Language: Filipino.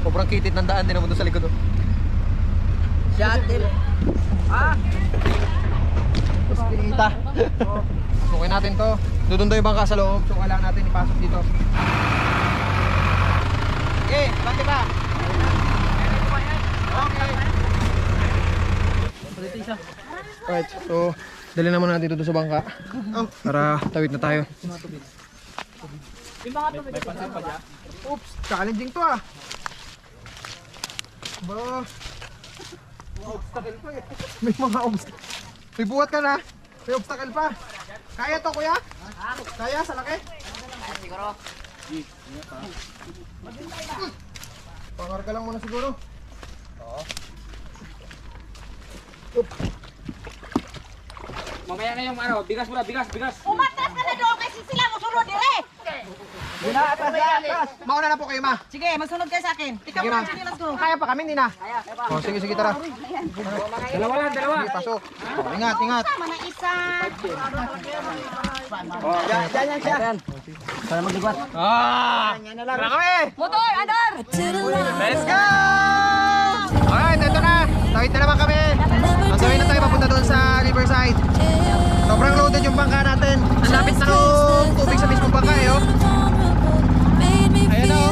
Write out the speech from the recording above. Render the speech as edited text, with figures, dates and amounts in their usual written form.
Sobrang kitid ng daan din naman doon sa likod. Shuttle. Ah! Kita. Sukin natin to. Doon daw yung bangka sa loob. So kailangan natin ipasok dito. Okay, bante ba? Okay. Alright, so dali naman natin dito sa bangka. Para tawid na tayo. Oops, challenging to ah. Ba. Obstacle pa eh. May mga obstacle. May buhat ka na. May obstacle pa. Kaya to kuya? Kaya sa laki? Kaya siguro. Pangarga lang muna siguro. Oo. Mamaya na yung ano, bigas muna, bigas. Umatras ka na doon kasi sila musunod dire. Mauna na po kayo ma. Sige, magsunod kayo sa akin. Ikaw Sige, na, ma'am. sige, let's go. Kaya pa kami, hindi na. Oh, sige, tara. Dalawa lang, dalawa. Sige, pasok. Oh, ingat. Sama na isa. Yan siya. Para magligwas. Tara kami! Motor, andar! Let's go! Alright, ito na. Tawid na naman kami. Nandawin na tayo papunta doon sa Riverside. Sobrang loaded yung bangka natin. Ang lapit na ng tubig sa mismong bangka eh, oh. Ayan, oh.